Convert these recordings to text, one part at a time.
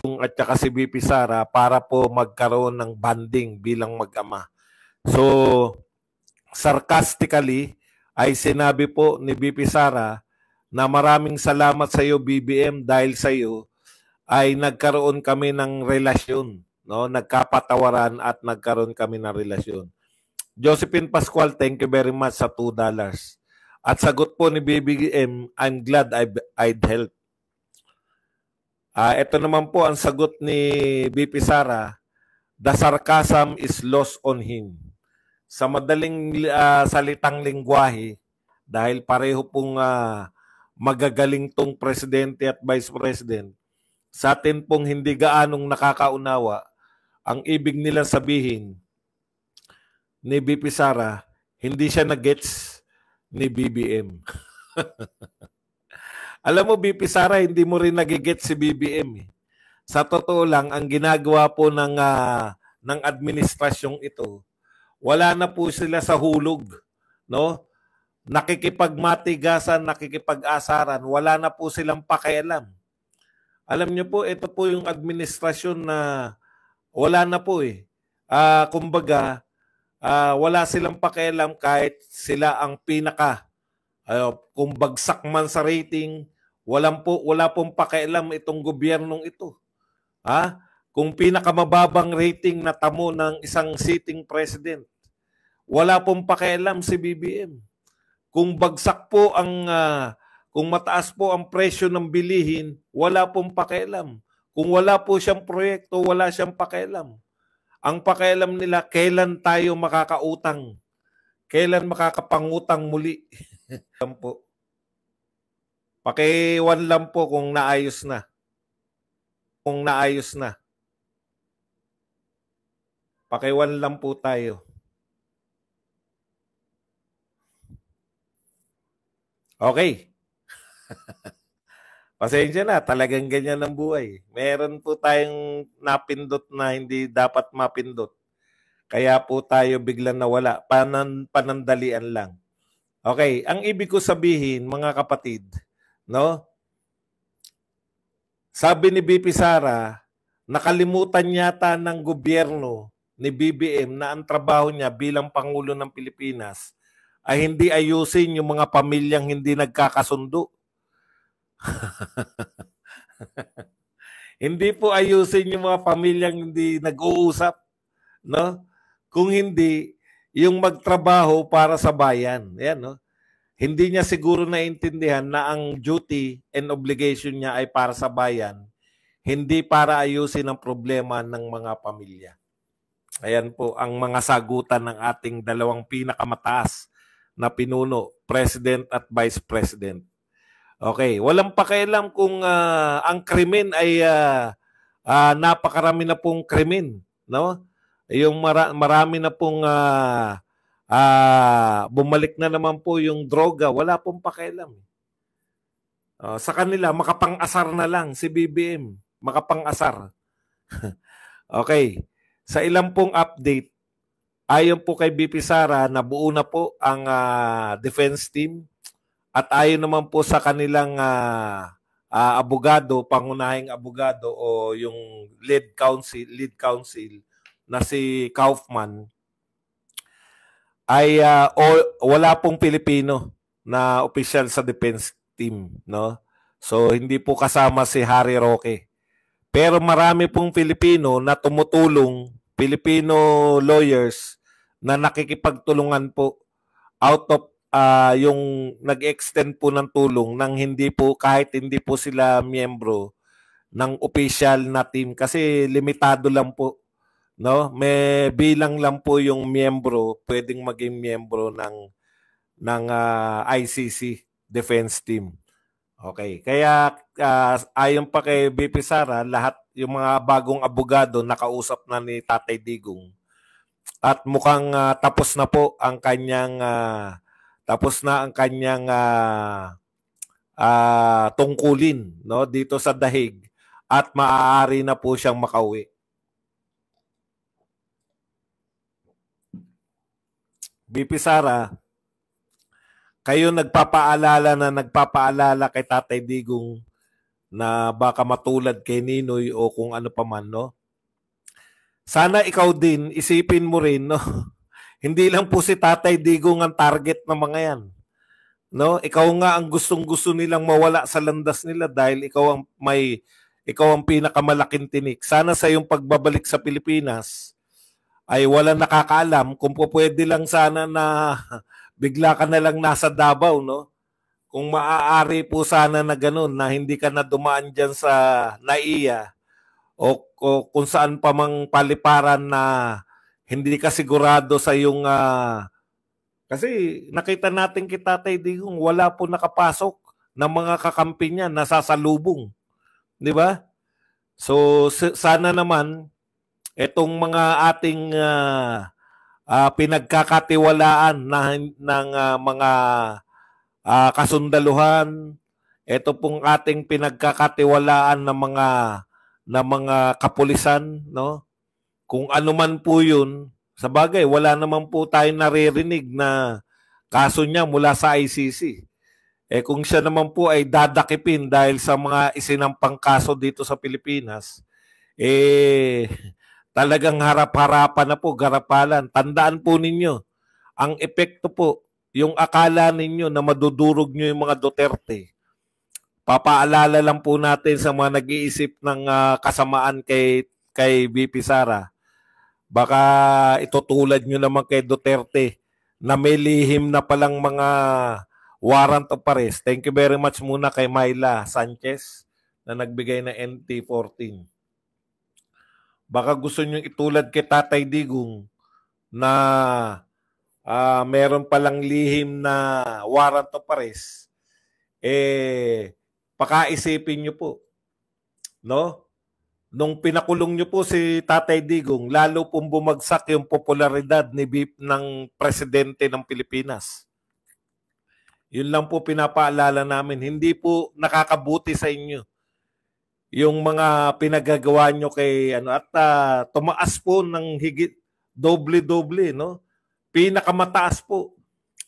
at saka si BP Sara para po magkaroon ng bonding bilang mag-ama. So, sarcastically, ay sinabi po ni BP Sara na maraming salamat sa iyo BBM dahil sa iyo ay nagkaroon kami ng relasyon, no? Nagkapatawaran at nagkaroon kami ng relasyon. Josephine Pascual, thank you very much sa $2. At sagot po ni BBM, I'm glad I'd help. Ito naman po ang sagot ni BP Sara, the sarcasm is lost on him. Sa madaling salitang lingwahe, dahil pareho pong magagaling tong presidente at vice president, sa atin pong hindi gaanong nakakaunawa, ang ibig nila sabihin ni BP Sara, hindi siya na-gets ni BBM. Alam mo, BP Sara, hindi mo rin nagigets si BBM. Sa totoo lang, ang ginagawa po ng administrasyong ito, wala na po sila sa hulog, no? Nakikipagmatigasan, nakikipag-asaran, wala na po silang pakialam. Alam niyo po, ito po yung administrasyon na wala na po eh. Kumbaga, wala silang pakialam kahit sila ang pinaka. Kung bagsak man sa rating, wala pong pakialam itong gobyernong ito. Kung pinakamababang rating na tamo ng isang sitting president, wala pong pakialam si BBM. Kung bagsak po kung mataas po ang presyo ng bilihin, wala pong pakialam. Kung wala po siyang proyekto, wala siyang pakialam. Ang pakialam nila, kailan tayo makakautang? Kailan makakapangutang muli? Po. Paki-1 lang po kung naayos na. Kung naayos na. Paki-1 lang po tayo. Okay. Pasensya na, talagang ganyan ang buhay. Meron po tayong napindot na hindi dapat mapindot. Kaya po tayo biglang nawala. Panandalian lang. Okay, ang ibig ko sabihin, mga kapatid, no? Sabi ni BP Sara, nakalimutan yata ng gobyerno ni BBM na ang trabaho niya bilang Pangulo ng Pilipinas ay hindi ayusin yung mga pamilyang hindi nagkakasundo. Hindi po ayusin yung mga pamilyang hindi nag-uusap, no? Kung hindi, yung magtrabaho para sa bayan. Yan, no? Hindi niya siguro naintindihan na ang duty and obligation niya ay para sa bayan, hindi para ayusin ang problema ng mga pamilya. Ayan po ang mga sagutan ng ating dalawang pinakamataas na pinuno, President at Vice President. Okay, walang pakialam kung ang krimen ay napakarami na pong krimen, no? Yung marami na pong bumalik na naman po yung droga, wala pong pakialam. Sa kanila, makapang-asar na lang si BBM, makapang-asar. Okay, sa ilang pong update, ayon po kay BP Sara, nabuo na po ang defense team. At ayon naman po sa kanilang abogado, pangunahing abogado o yung lead counsel na si Kaufman, ay wala pong Pilipino na opisyal sa defense team, no? So hindi po kasama si Harry Roque. Pero marami pong Pilipino na tumutulong, Filipino lawyers na nakikipagtulungan po out of yung nag-extend po ng tulong nang kahit hindi po sila miyembro ng official na team kasi limitado lang po, no? May bilang lang po yung miyembro, pwedeng maging miyembro ng ICC defense team. Okay, kaya ayon pa kay BP Sara, lahat yung mga bagong abogado nakausap na ni Tatay Digong. At mukhang tapos na po ang kanyang tungkulin, no, dito sa dahig at maaari na po siyang makauwi. BP Sara, kayo nagpapaalala kay Tatay Digong na baka matulad kay Ninoy o kung ano pa man, no? Sana ikaw din, isipin mo rin, no? Hindi lang po si Tatay Digong ang target ng mga yan. No? Ikaw nga ang gustong-gusto nilang mawala sa landas nila dahil ikaw ang pinakamalaking tinik. Sana sa iyong pagbabalik sa Pilipinas ay walang nakakaalam kung pwede lang sana na bigla ka na lang nasa Davao, no? Kung maaari po sana na ganun, na hindi ka na dumaan dyan sa NAIA o kung saan pa mang paliparan na hindi ka sigurado sa iyong... kasi nakita natin kay Tatay Digong, wala po nakapasok ng mga kakampi niya, nasasalubong. Di ba? So sana naman, itong mga ating pinagkakatiwalaan ng mga kasundaluhan, ito pong ating pinagkakatiwalaan ng mga kapulisan, no? Kung ano man po 'yun, sa bagay wala naman po tayong naririnig na kaso niya mula sa ICC. Kung siya naman po ay dadakipin dahil sa mga isinampang kaso dito sa Pilipinas, talagang harap-harapan na po, garapalan. Tandaan po ninyo, ang epekto po, yung akala ninyo na madudurog nyo yung mga Duterte, papaalala lang po natin sa mga nag-iisip ng kasamaan kay VP Sara. Baka itutulad nyo naman kay Duterte na may lihim na palang mga warrant of arrest. Thank you very much muna kay Myla Sanchez na nagbigay na NT14. Baka gusto nyo itulad kay Tatay Digong na meron palang lihim na warrant of arrest. Pakaisipin nyo po. No? Nung pinakulong nyo po si Tatay Digong, lalo pong bumagsak yung popularidad ng presidente ng Pilipinas. Yun lang po pinapaalala namin. Hindi po nakakabuti sa inyo yung mga pinagagawa nyo kay at tumaas po ng higit doble-doble, no? Pinakamataas po.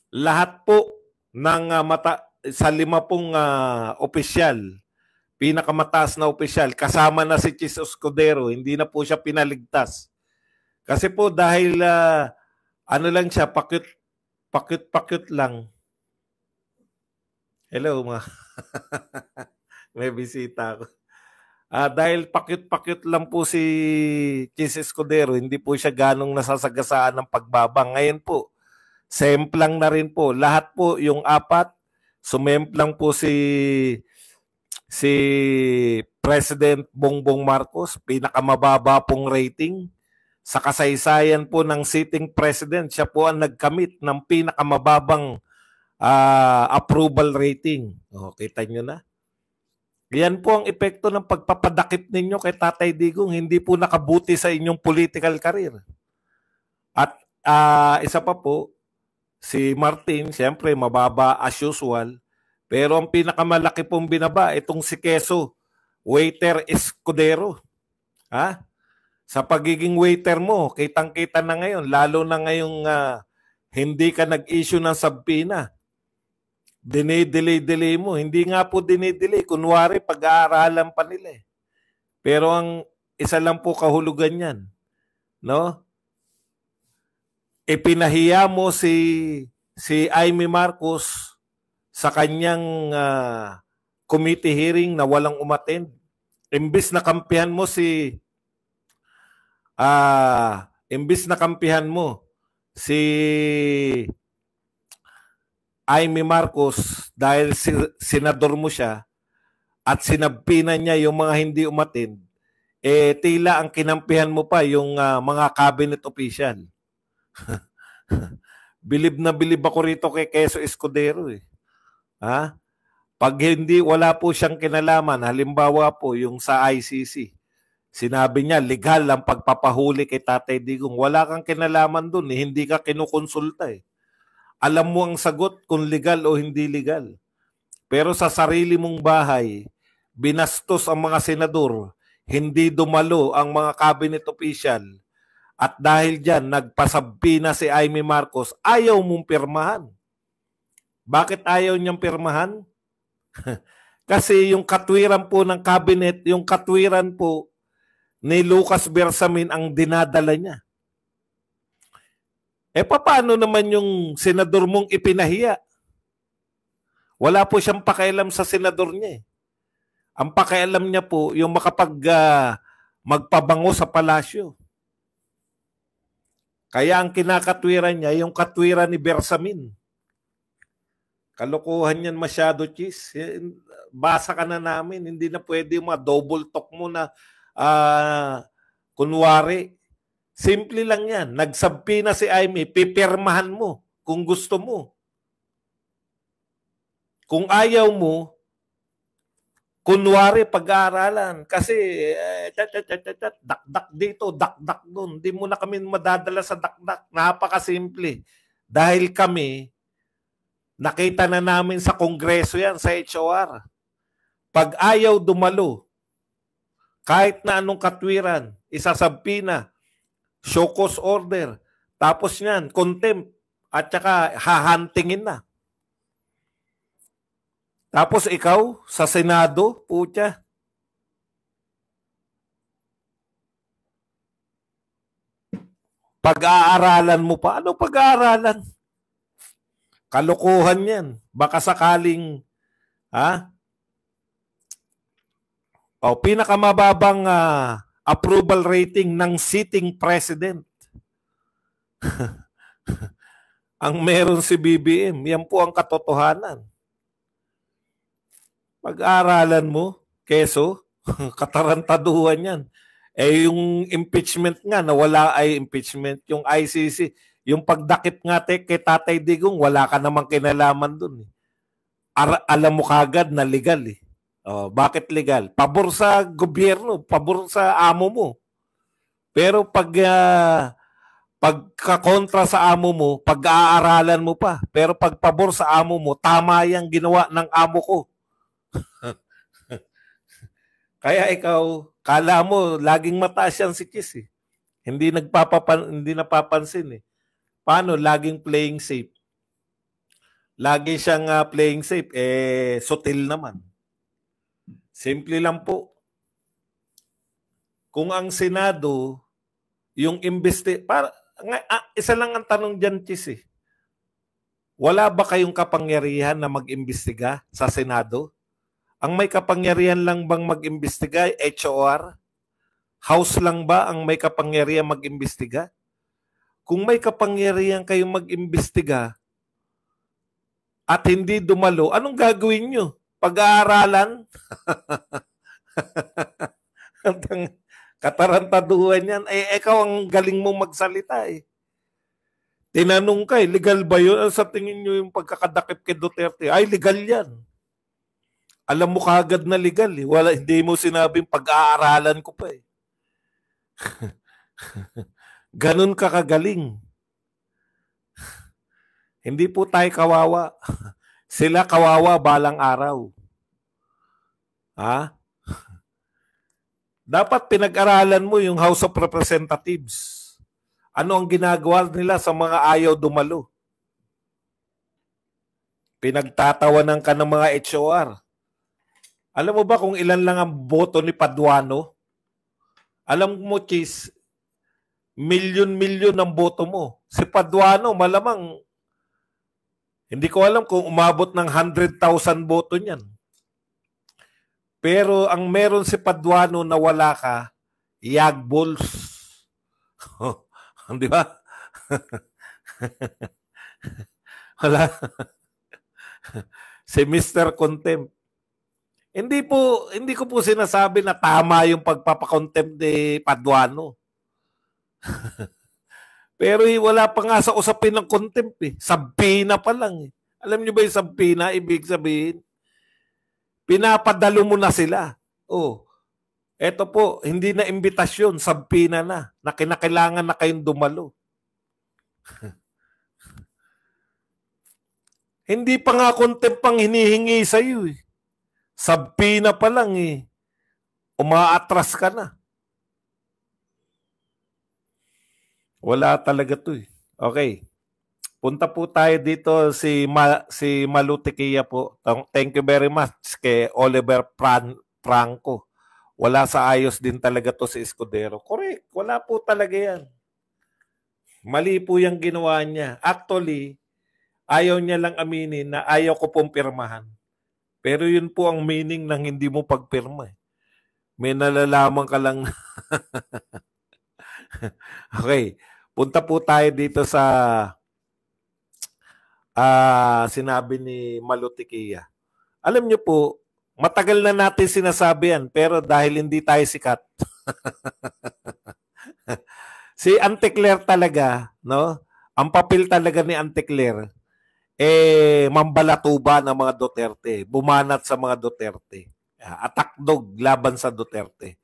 Lahat po ng sa 5 opisyal, pinakamataas na opisyal, kasama na si Chis Escudero, hindi na po siya pinaligtas. Kasi po dahil lang siya, pakyut lang. Hello, may bisita ako. Dahil pakyut-pakyut lang po si Chis Escudero, hindi po siya ganong nasasagasaan ng pagbabang. Ngayon po, semplang na rin po. Lahat po, yung 4, sumemplang po si President Bongbong Marcos, pinakamababa pong rating. Sa kasaysayan po ng sitting president, siya po ang nagkamit ng pinakamababang approval rating. Kita nyo na. Yan po ang epekto ng pagpapadakip ninyo kay Tatay Digong. Hindi po nakabuti sa inyong political career. At isa pa po, si Martin, siyempre mababa as usual. Pero ang pinakamalaki pong binaba, itong si Quezon, waiter Escudero. Sa pagiging waiter mo, kitang-kita na ngayon, lalo na ngayong hindi ka nag-issue ng subpoena. Dinay-delay mo. Hindi nga po dinay-delay. Kunwari, pag-aaralan pa nila. Pero ang isa lang po kahulugan yan. No? Ipinahiya mo si Amy Marcos sa kanyang committee hearing na walang umattend. Imbis na kampihan mo si Amy Marcos dahil senador mo siya at sinabpina niya yung mga hindi umattend, tila ang kinampihan mo pa yung mga cabinet official. Bilib na bilib ako rito kay Quezon Escudero. Pag wala po siyang kinalaman, halimbawa po yung sa ICC, sinabi niya legal ang pagpapahuli kay Tatay Digong. Wala kang kinalaman dun, hindi ka kinukonsulta. Alam mo ang sagot kung legal o hindi legal. Pero sa sarili mong bahay, binastos ang mga senador, hindi dumalo ang mga cabinet official, at dahil dyan, nagpasabina si Amy Marcos, ayaw mong pirmahan. Bakit ayaw niyang pirmahan? Kasi yung katwiran po ng cabinet, yung katwiran po ni Lucas Bersamin ang dinadala niya. Paano naman yung senador mong ipinahiya? Wala po siyang pakialam sa senador niya. Ang pakialam niya po yung magpabango sa palasyo. Kaya ang kinakatwiran niya, yung katwiran ni Bersamin. Kalokohan yan masyado, Chis. Basa ka na namin. Hindi na pwede yung double talk mo na kunwari. Simple lang yan. Nagsabpi na si Aimee, pipirmahan mo kung gusto mo. Kung ayaw mo, kunwari pag-aaralan. Kasi dakdak dito, dakdak doon. Hindi mo na kami madadala sa dakdak. Napakasimple. Dahil kami, nakita na namin sa Kongreso yan, sa HOR. Pag ayaw dumalo, kahit na anong katwiran, isasabpi na, show cause order, tapos yan, contempt, at saka hahantingin na. Tapos ikaw, sa Senado, putya. Pag-aaralan mo pa. Ano pag-aaralan? Kalokohan yan. Baka sakaling, pinakamababang approval rating ng sitting president. Ang meron si BBM. Yan po ang katotohanan. Pag-aaralan mo, keso, katarantaduhan yan. Yung impeachment nga, nawala ay impeachment. Yung ICC, yung pagdakip nga kay Tatay Digong, wala ka namang kinalaman dun. Alam mo kagad na legal eh. Bakit legal? Pabor sa gobyerno, pabor sa amo mo. Pero pagkakontra sa amo mo, pag-aaralan mo pa. Pero pag pabor sa amo mo, tama yung ginawa ng amo ko. Kaya ikaw, kala mo, laging mataas yan si Chis eh. Hindi napapansin eh. Paano? Laging playing safe. Lagi siyang playing safe. Sutil naman. Simple lang po. Kung ang Senado, yung isa lang ang tanong dyan, Chis eh. Wala ba kayong kapangyarihan na mag-imbestiga sa Senado? Ang may kapangyarihan lang bang mag-imbestiga? HOR? House lang ba ang may kapangyarihan mag-imbestiga? Kung may kapangyarihan kayong mag-imbestiga at hindi dumalo, anong gagawin nyo? Pag-aaralan? Katarantaduhan yan. Ikaw ang galing mong magsalita eh. Tinanong ka legal ba yun? Sa tingin nyo yung pagkakadakip kay Duterte? Ay, legal yan. Alam mo kagad na legal eh. Hindi mo sinabing pag-aaralan ko pa eh. Ganun ka kagaling. Hindi po tayo kawawa. Sila kawawa balang araw. Dapat pinag-aralan mo yung House of Representatives. Ano ang ginagawa nila sa mga ayaw dumalo? Pinagtatawanan ka ng mga HOR. Alam mo ba kung ilan lang ang boto ni Paduano? Alam mo, Chis, milyon-milyon ang boto mo. Si Paduano, malamang, hindi ko alam kung umabot ng 100,000 boto niyan. Pero ang meron si Paduano na wala ka, Yagbols. Di ba? Wala. Si Mr. Contempt. Hindi ko po sinasabi na tama yung pagpapakontempt ni Paduano. Pero wala pa nga sa usapin ng contempt eh. Sabpina pa lang eh. Alam niyo ba yung sabpina? Ibig sabihin, pinapadalo mo na sila. Eto po, hindi na imbitasyon, sabpina na kinakailangan na kayong dumalo. Hindi pa nga contempt pang hinihingi sa iyo eh. Sabpina pa lang eh. Umaatras ka na. Wala talaga to eh. Okay. Punta po tayo dito si Malutikia po. Thank you very much kay Oliver Franco. Wala sa ayos din talaga to si Escudero. Correct. Wala po talaga yan. Mali po yung ginawa niya. Actually, ayaw niya lang aminin na ayaw ko pong pirmahan. Pero yun po ang meaning ng hindi mo pagpirma. May nalalaman ka lang. Okay. Punta po tayo dito sa sinabi ni Malutikia. Alam niyo po, matagal na natin sinasabi yan, pero dahil hindi tayo sikat. Si Antecler talaga, no? Ang papel talaga ni Antecler, mambalatuba ng mga Duterte, bumanat sa mga Duterte. Atakdog laban sa Duterte.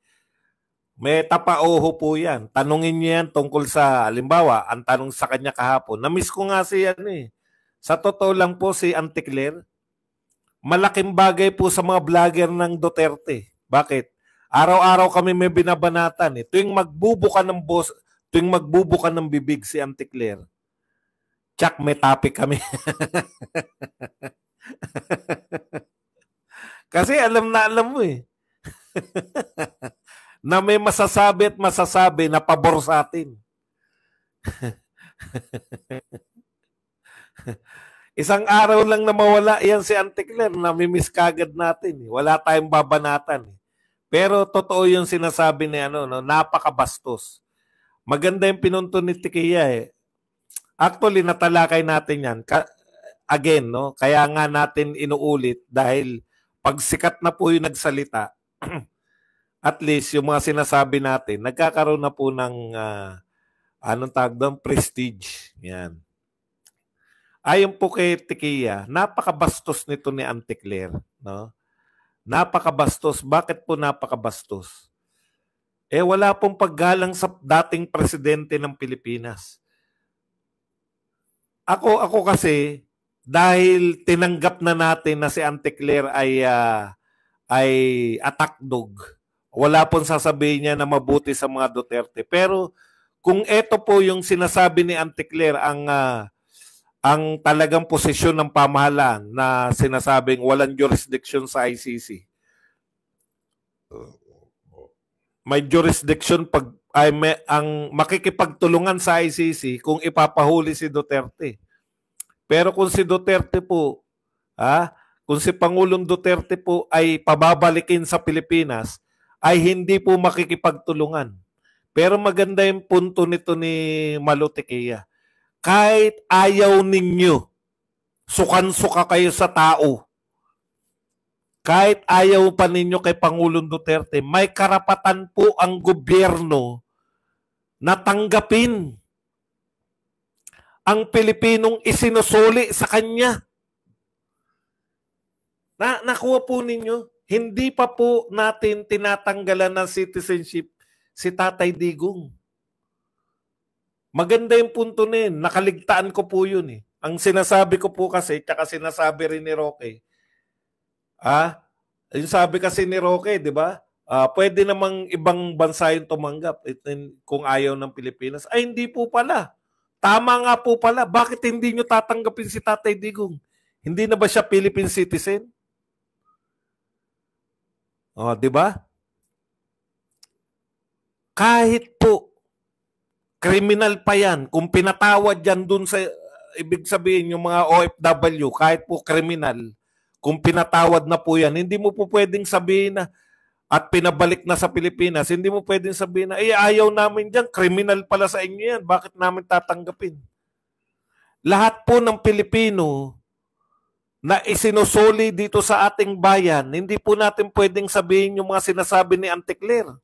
May tapaoho po yan. Tanungin niyo yan tungkol sa, halimbawa, ang tanong sa kanya kahapon. Namiss ko nga si Sa totoo lang po si Antecler, malaking bagay po sa mga vlogger ng Duterte. Bakit? Araw-araw kami may binabanatan. Tuwing magbubuka ng bibig si Antecler, tsak, may topic kami. Kasi alam mo na may masasabi at masasabi na pabor sa atin. Isang araw lang na mawala yan si Antecler, namimiss kagad natin. Wala tayong babanatan. Pero totoo yung sinasabi ni napakabastos. Maganda yung pinunto ni Tikia. Actually, natalakay natin yan. Again, no? Kaya nga natin inuulit dahil pag sikat na po yung nagsalita, at least yung mga sinasabi natin, nagkakaroon na po ng prestige. Yan. Ayon po kay Tikia, napakabastos nito ni Antecler, no? Napakabastos. Bakit po napakabastos? Wala pong paggalang sa dating presidente ng Pilipinas. Ako kasi, dahil tinanggap na natin na si Antecler ay atakdog, wala pong sasabihin niya na mabuti sa mga Duterte. Pero kung ito po yung sinasabi ni Antecler, ang talagang posisyon ng pamahalaan na sinasabing walang jurisdiction sa ICC. May jurisdiction ang makikipagtulungan sa ICC kung ipapahuli si Duterte. Pero kung si Duterte po, kung si Pangulong Duterte po ay pababalikin sa Pilipinas, ay hindi po makikipagtulungan. Pero maganda yung punto nito ni Malutikia. Kahit ayaw ninyo, sukan-suka kayo sa tao, kahit ayaw pa ninyo kay Pangulong Duterte, may karapatan po ang gobyerno na tanggapin ang Pilipinong isinusuli sa kanya. Nakuha po ninyo, hindi pa po natin tinatanggalan ng citizenship si Tatay Digong. Maganda yung punto na yun. Nakaligtaan ko po yun. Ang sinasabi ko po kasi, tsaka sinasabi rin ni Roque, yung sabi kasi ni Roque, di ba? Pwede namang ibang bansa yung tumanggap kung ayaw ng Pilipinas. Ay, hindi po pala. Tama nga po pala. Bakit hindi nyo tatanggapin si Tatay Digong? Hindi na ba siya Philippine citizen? Di ba? Kahit po kriminal pa yan, kung pinatawad yan dun sa, ibig sabihin yung mga OFW, kahit po kriminal, kung pinatawad na po yan, hindi mo po pwedeng sabihin na, at pinabalik na sa Pilipinas, hindi mo pwedeng sabihin na, ayaw namin dyan, kriminal pala sa inyo yan, bakit namin tatanggapin? Lahat po ng Pilipino na isinusuli dito sa ating bayan, hindi po natin pwedeng sabihin yung mga sinasabi ni Antecler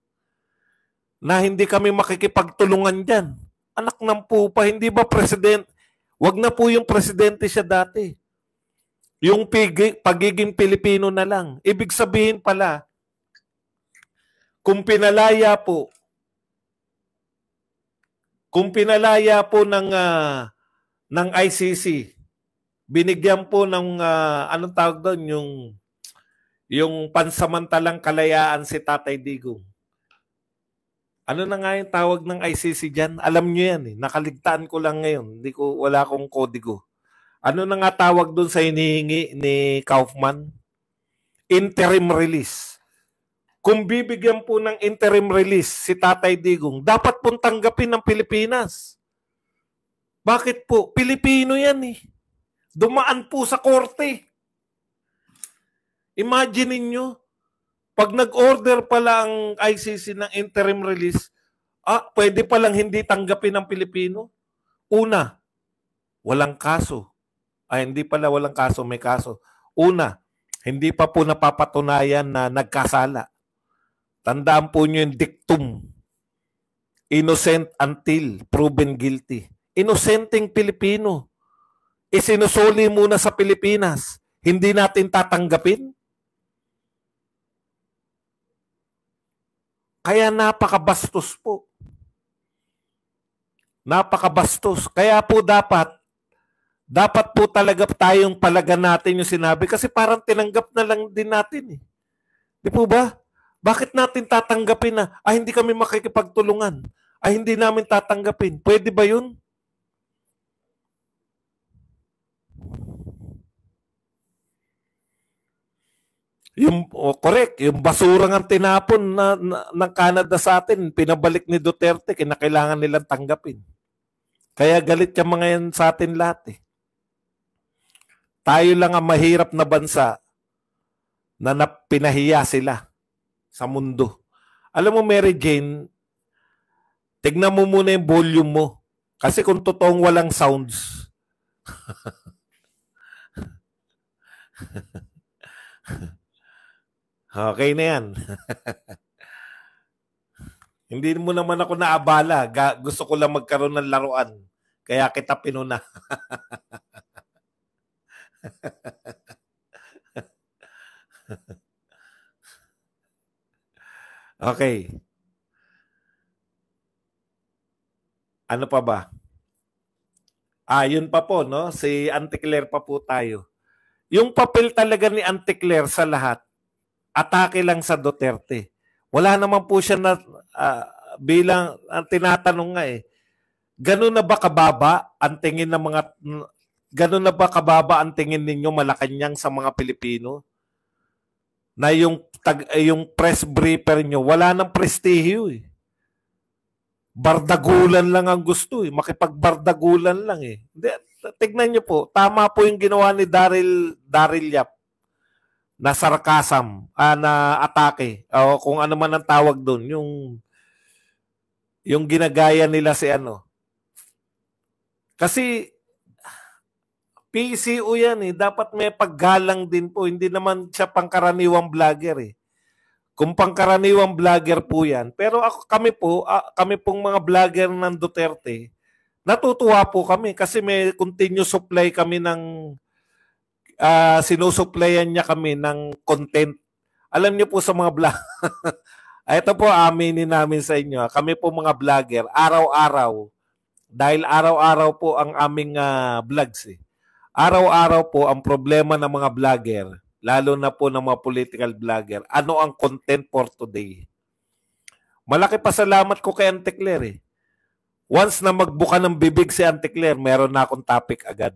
na hindi kami makikipagtulungan dyan. Anak ng pupa, hindi ba president? Wag na po yung presidente siya dati. Yung pagiging Pilipino na lang. Ibig sabihin pala, kung pinalaya po ng ICC, binigyan po ng anong tawag doon, yung pansamantalang kalayaan si Tatay Digong. Ano na nga yung tawag ng ICC dyan? Alam nyo yan eh. Nakaligtaan ko lang ngayon. Wala akong kodigo. Ano na nga tawag doon sa hinihingi ni Kaufman? Interim release. Kung bibigyan po ng interim release si Tatay Digong, dapat pong tanggapin ng Pilipinas. Bakit po? Pilipino yan eh. Dumaan po sa korte. Imagine niyo, pag nag-order pala ang ICC ng interim release, pwede palang hindi tanggapin ng Pilipino. Una, walang kaso. Hindi pala walang kaso, may kaso. Una, hindi pa po napapatunayan na nagkasala. Tandaan po nyo yung dictum. Innocent until proven guilty. Innocenteng Pilipino. Isinusuli muna sa Pilipinas. Hindi natin tatanggapin. Kaya napakabastos po. Napakabastos. Kaya po dapat po talaga tayong palagan natin yung sinabi kasi parang tinanggap na lang din natin eh. Di po ba? Bakit natin tatanggapin na, hindi kami makikipagtulungan? Hindi namin tatanggapin. Pwede ba yun? Correct, yung basurang ang tinapon ng Canada sa atin, pinabalik ni Duterte, kinakailangan nilang tanggapin. Kaya galit yung mga yan sa atin lahat eh. Tayo lang ang mahirap na bansa na pinahiya sila sa mundo. Alam mo, Mary Jane, tignan mo muna yung volume mo. Kasi kung totoong walang sounds, okay na yan. Hindi mo naman ako naabala. Gusto ko lang magkaroon ng laruan. Kaya kita pinuna. Okay. Ano pa ba? Yun pa po, no? Si Auntie Claire pa po tayo. Yung papel talaga ni Auntie Claire sa lahat, atake lang sa Duterte. Wala naman po siya na bilang ang tinatanong nga eh. Ganun na ba kababa ang tingin ng mga ninyo Malacanang sa mga Pilipino? Na yung press briefer nyo, wala nang prestihyo eh. Bardagulan lang ang gusto eh. Makipagbardagulan lang eh. Tignan nyo po, tama po yung ginawa ni Daryl Yap na sarcasm, na atake, o kung ano man ang tawag doon, yung ginagaya nila si ano. Kasi PCO yan eh, dapat may paggalang din po, hindi naman siya pangkaraniwang vlogger eh. Kung pangkaraniwang vlogger po yan, pero kami pong mga vlogger ng Duterte, natutuwa po kami kasi may continuous supply kami ng sinusuplayan niya kami ng content. Alam niyo po sa mga vlog, ito po aminin namin sa inyo, kami po mga vlogger, araw-araw, dahil araw-araw po ang aming vlogs eh. Araw-araw po ang problema ng mga vlogger, lalo na po ng mga political vlogger, ano ang content for today? Malaki pasalamat ko kay Auntie Claire eh. Once na magbuka ng bibig si Auntie Claire, meron na akong topic agad.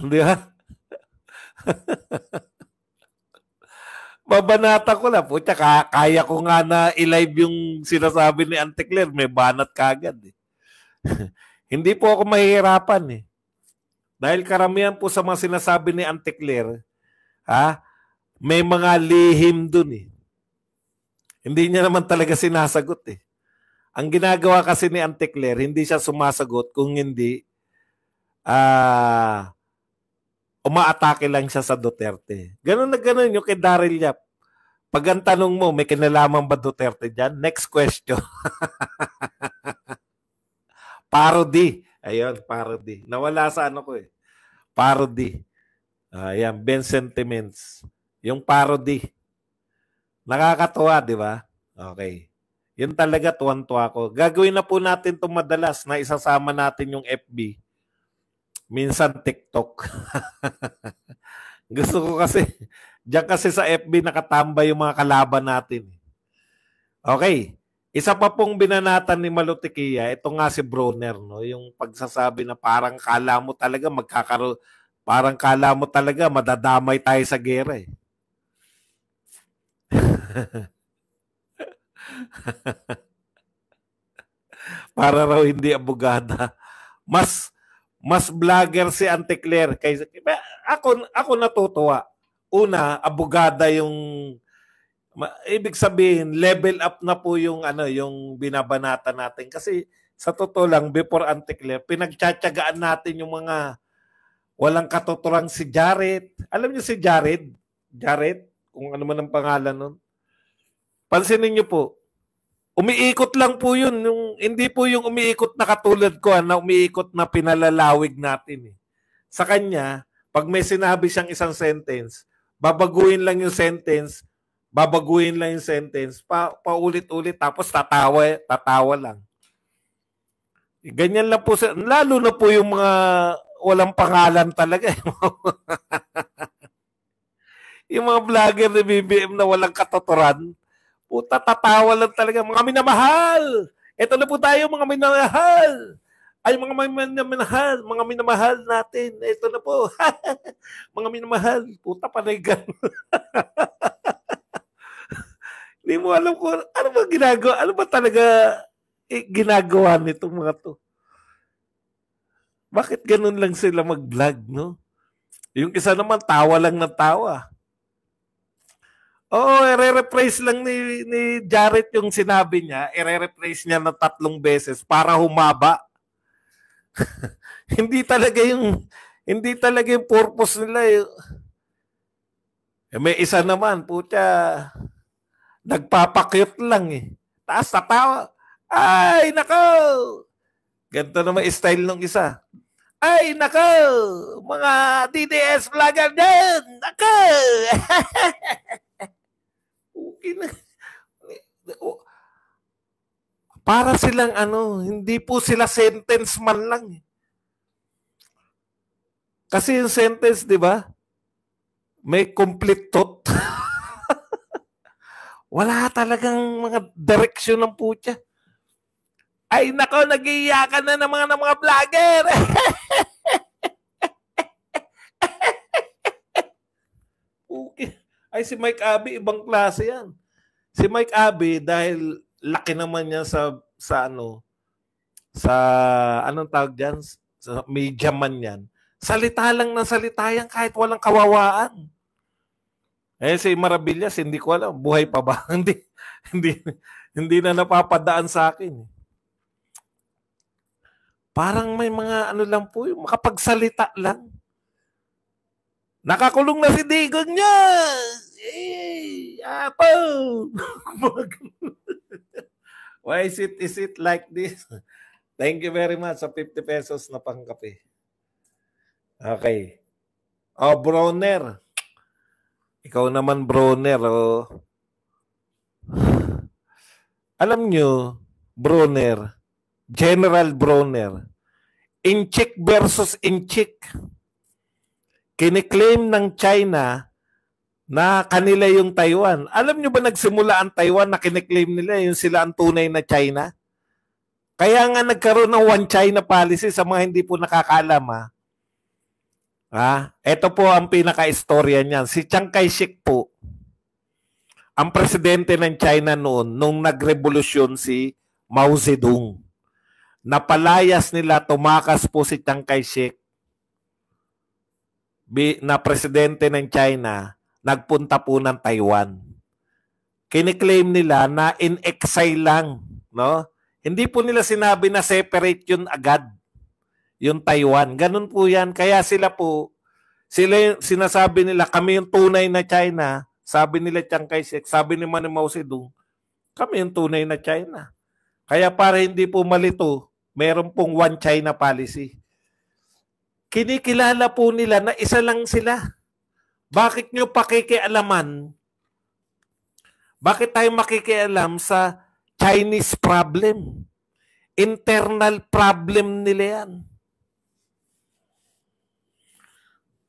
Di ba? Babanata ko lang. Pucha, kaya ko nga na i-live yung sinasabi ni Auntie Claire. May banat kagad eh. Hindi po ako mahihirapan eh. Dahil karamihan po sa mga sinasabi ni Auntie Claire, may mga lihim dun eh. Hindi niya naman talaga sinasagot eh. Ang ginagawa kasi ni Auntie Claire, hindi siya sumasagot kung hindi umaatake lang siya sa Duterte. Ganun na ganun yung kay Daryl Yap. Pag ang tanong mo, may kinalaman ba Duterte dyan? Next question. Parody. Ayun, parody. Nawala sa ano ko eh. Parody. Ayan, Ben Sentiments. Yung parody. Nakakatuwa, di ba? Okay. Yun talaga, tuwan-tuwa ko. Gagawin na po natin itong madalas na isasama natin yung FB. Minsan TikTok. Gusto ko kasi, diyan kasi sa FB nakatambay yung mga kalaban natin. Okay. Isa pa pong binanatan ni Malutikia, ito nga si Bronner, no? Yung pagsasabi na parang kala mo talaga parang kala mo talaga madadamay tayo sa gera eh. Para raw hindi abogada. Mas vlogger si Auntie Claire kaysa ako natutuwa. Una, abogada yung ibig sabihin level up na po yung yung binabanata natin kasi sa totoo lang before Auntie Claire pinagtsatsagaan natin yung mga walang katuturang si Jared. Alam niyo si Jared? Jared, kung ano man ang pangalan nun. Pansinin niyo po, umiikot lang po yun. Hindi po yung umiikot na katulad ko na umiikot na pinalalawig natin. Eh. Sa kanya, pag may sinabi siyang isang sentence, babaguhin lang yung sentence, paulit-ulit, tapos tatawa lang. Ganyan lang po. Lalo na po yung mga walang pangalan talaga. Yung mga vlogger ni BBM na walang katuturan, puta, tatawa lang talaga. Mga minamahal! Ito na po tayo, mga minamahal! Ay, mga minamahal natin. Ito na po. Mga minamahal. Puta, panigan. Hindi mo alam kung ano ba ginagawa. Ano ba talaga ginagawa nitong mga to? Bakit ganun lang sila mag-vlog, no? Yung isa naman, tawa lang ng tawa. Oo, i-rephrase lang ni Jared yung sinabi niya. I-rephrase niya ng 3 beses para humaba. hindi talaga yung purpose nila. May isa naman, putya, nagpapakyut lang eh. Taas tatawa. Ay, nako! Ganito naman style ng isa. Ay, nako! Mga DDS vlogger din! Nako! Para silang hindi po sila sentence man lang. Kasi yung sentence, di ba? May complete thought. Wala talagang mga direksyon ng putya. Ay, nako, nag-iiyakan na ng mga vlogger. Okay. Ay, si Mike Abbey, ibang klase yan. Si Mike Abbey, dahil laki naman niya sa anong tawag dyan? Sa media man yan. Salita lang ng salita yan kahit walang kawawaan. Eh, si Maravillas, hindi ko alam, buhay pa ba? hindi na napapadaan sa akin. Parang may mga lang po, yung makapagsalita lang. Nakakulong na si Digong niya! Apo! Why is it like this? Thank you very much sa 50 pesos na pangkape. Okay. Oh, Bronner. Ikaw naman, Bronner. Oh. Alam nyo, Bronner, General Bronner, Inchik versus Inchik. Kiniklaim ng China na kanila yung Taiwan. Alam nyo ba nagsimula ang Taiwan na kiniklaim nila yung sila ang tunay na China? Kaya nga nagkaroon ng One China policy sa mga hindi po nakakaalam. Ito po ang pinaka-istorya niyan. Si Chiang Kai-shek po, ang presidente ng China noon, nung nagrevolusyon si Mao Zedong. Napalayas nila, tumakas po si Chiang Kai-shek na presidente ng China, nagpunta po ng Taiwan. Kiniklaim nila na in exile lang, no? Hindi po nila sinabi na separate yun agad, yung Taiwan. Ganun po yan. Kaya sinasabi nila, kami yung tunay na China. Sabi nila Chiang Kai-shek, sabi ni Mao Zedong, kami yung tunay na China. Kaya para hindi po malito, meron pong One China policy. Kinikilala po nila na isa lang sila. Bakit nyo pakikialaman? Bakit tayo makikialam sa Chinese problem? Internal problem nila yan.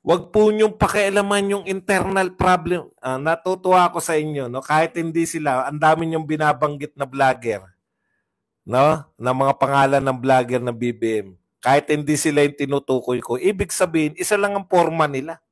wag po niyong pakialaman yung internal problem. Natutuwa ako sa inyo, no? Kahit hindi sila, ang dami niyong binabanggit na vlogger, no? Na mga pangalan ng vlogger na BBM. Kahit hindi sila yung tinutukoy ko, ibig sabihin, isa lang ang forma nila.